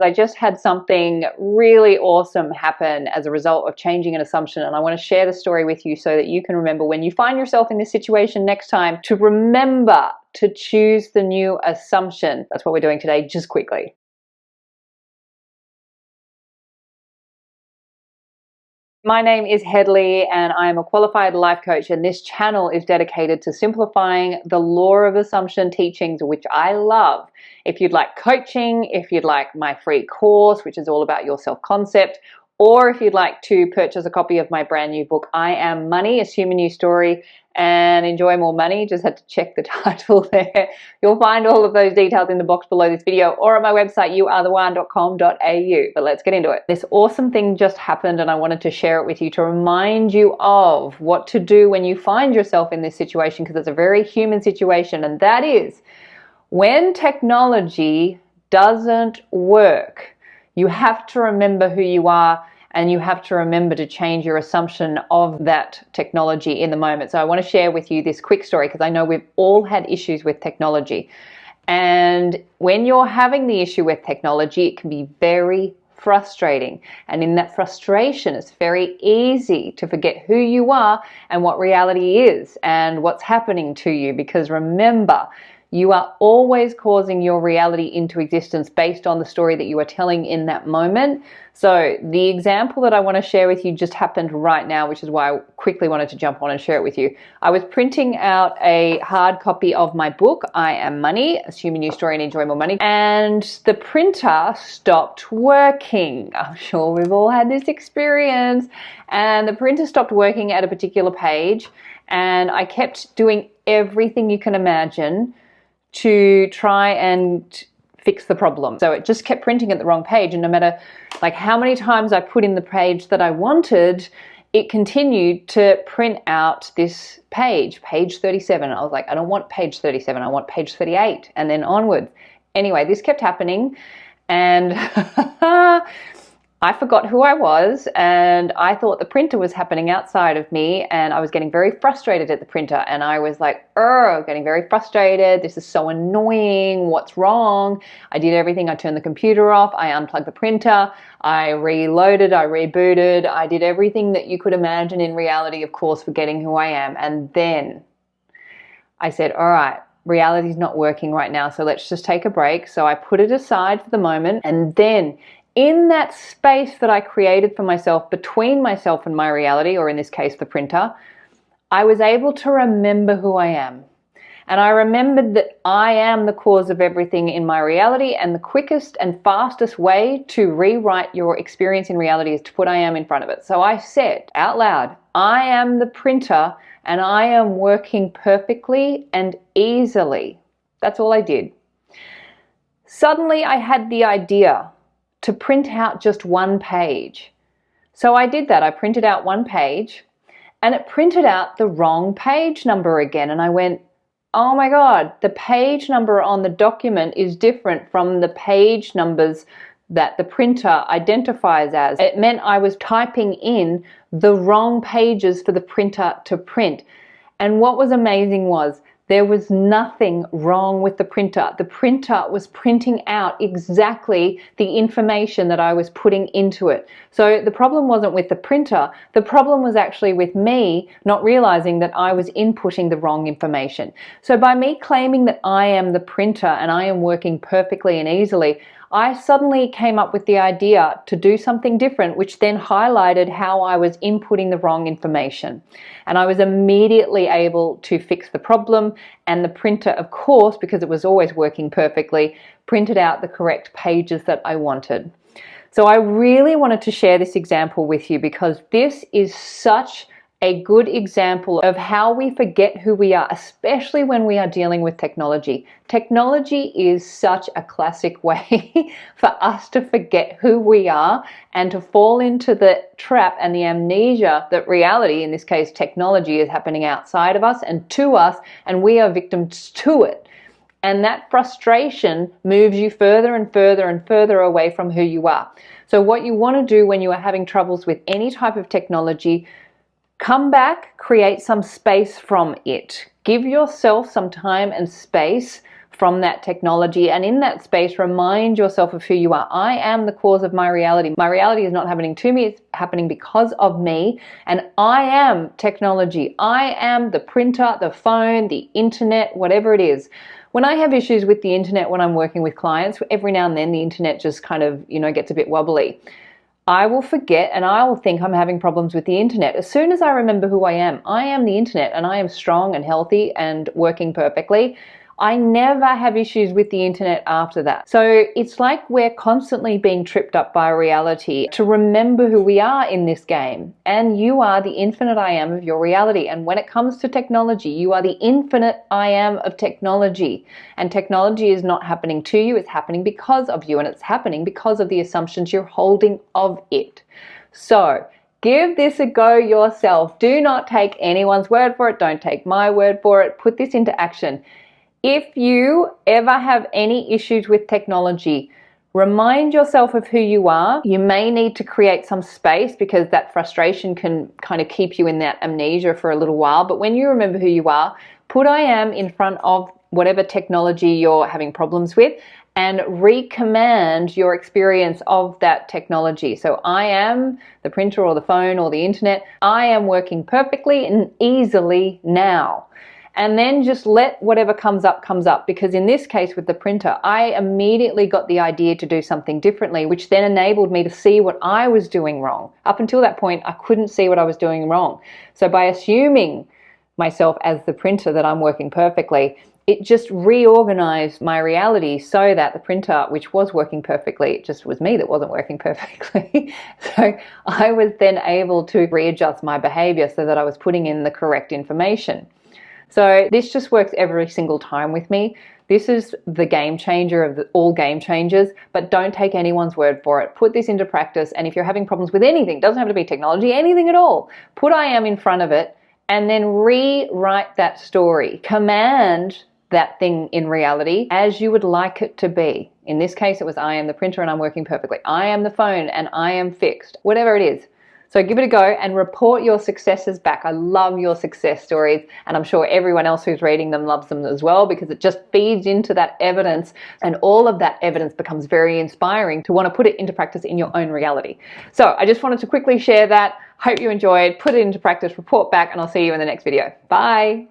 I just had something really awesome happen as a result of changing an assumption, and I want to share the story with you so that you can remember when you find yourself in this situation next time to remember to choose the new assumption. That's what we're doing today, just quickly. My name is Hedley and I am a qualified life coach, and this channel is dedicated to simplifying the law of assumption teachings, which I love. If you'd like coaching, if you'd like my free course, which is all about your self-concept, or if you'd like to purchase a copy of my brand new book, I Am Money, Assume a New Story and Enjoy More Money, just had to check the title there. You'll find all of those details in the box below this video or at my website, youaretheone.com.au. But let's get into it. This awesome thing just happened and I wanted to share it with you to remind you of what to do when you find yourself in this situation, because it's a very human situation, and that is when technology doesn't work. You have to remember who you are, and you have to remember to change your assumption of that technology in the moment. So I want to share with you this quick story because I know we've all had issues with technology. And when you're having the issue with technology, it can be very frustrating. And in that frustration, it's very easy to forget who you are and what reality is and what's happening to you. Because remember, you are always causing your reality into existence based on the story that you are telling in that moment. So the example that I want to share with you just happened right now, which is why I quickly wanted to jump on and share it with you. I was printing out a hard copy of my book, I Am Money, Assume a New Story and Enjoy More Money, and the printer stopped working. I'm sure we've all had this experience. And the printer stopped working at a particular page, and I kept doing everything you can imagine to try and fix the problem. So it just kept printing at the wrong page, and no matter like how many times I put in the page that I wanted, it continued to print out this page 37. I was like, I don't want page 37, I want page 38, and then onwards. Anyway, this kept happening, and I forgot who I was, and I thought the printer was happening outside of me, and I was getting very frustrated at the printer, and I was like, getting very frustrated. This is so annoying. What's wrong? I did everything. I turned the computer off. I unplugged the printer. I reloaded. I rebooted. I did everything that you could imagine in reality, of course, forgetting who I am. And then I said, all right, reality's not working right now, so let's just take a break. So I put it aside for the moment, and then in that space that I created for myself, between myself and my reality, or in this case, the printer, I was able to remember who I am. And I remembered that I am the cause of everything in my reality, and the quickest and fastest way to rewrite your experience in reality is to put I am in front of it. So I said out loud, I am the printer, and I am working perfectly and easily. That's all I did. Suddenly I had the idea to print out just one page. So I did that. I printed out one page, and it printed out the wrong page number again. And I went, oh my God, the page number on the document is different from the page numbers that the printer identifies as. It meant I was typing in the wrong pages for the printer to print. And what was amazing was there was nothing wrong with the printer. The printer was printing out exactly the information that I was putting into it. So the problem wasn't with the printer. The problem was actually with me not realizing that I was inputting the wrong information. So by me claiming that I am the printer and I am working perfectly and easily, I suddenly came up with the idea to do something different, which then highlighted how I was inputting the wrong information. And I was immediately able to fix the problem, and the printer, of course, because it was always working perfectly, printed out the correct pages that I wanted. So I really wanted to share this example with you because this is such a good example of how we forget who we are, especially when we are dealing with technology. Technology is such a classic way for us to forget who we are and to fall into the trap and the amnesia that reality, in this case technology, is happening outside of us and to us, and we are victims to it. And that frustration moves you further and further and further away from who you are. So what you want to do when you are having troubles with any type of technology, come back, create some space from it. Give yourself some time and space from that technology, and in that space, remind yourself of who you are. I am the cause of my reality. My reality is not happening to me, it's happening because of me, and I am technology. I am the printer, the phone, the internet, whatever it is. When I have issues with the internet when I'm working with clients, every now and then the internet just kind of, gets a bit wobbly. I will forget and I will think I'm having problems with the internet. As soon as I remember who I am the internet, and I am strong and healthy and working perfectly. I never have issues with the internet after that. So it's like we're constantly being tripped up by reality to remember who we are in this game. And you are the infinite I am of your reality. And when it comes to technology, you are the infinite I am of technology. And technology is not happening to you, it's happening because of you. And it's happening because of the assumptions you're holding of it. So give this a go yourself. Do not take anyone's word for it. Don't take my word for it. Put this into action. If you ever have any issues with technology, remind yourself of who you are. You may need to create some space because that frustration can kind of keep you in that amnesia for a little while. But when you remember who you are, put I am in front of whatever technology you're having problems with and recommand your experience of that technology. So I am the printer or the phone or the internet. I am working perfectly and easily now. And then just let whatever comes up, because in this case with the printer, I immediately got the idea to do something differently, which then enabled me to see what I was doing wrong. Up until that point, I couldn't see what I was doing wrong. So by assuming myself as the printer that I'm working perfectly, it just reorganized my reality so that the printer, which was working perfectly, it just was me that wasn't working perfectly. So I was then able to readjust my behavior so that I was putting in the correct information. So this just works every single time with me. This is the game changer of all game changers, but don't take anyone's word for it. Put this into practice, and if you're having problems with anything, doesn't have to be technology, anything at all, put I am in front of it and then rewrite that story. Command that thing in reality as you would like it to be. In this case, it was I am the printer and I'm working perfectly. I am the phone and I am fixed, whatever it is. So give it a go and report your successes back. I love your success stories, and I'm sure everyone else who's reading them loves them as well, because it just feeds into that evidence, and all of that evidence becomes very inspiring to want to put it into practice in your own reality. So I just wanted to quickly share that. Hope you enjoyed. Put it into practice, report back, and I'll see you in the next video. Bye.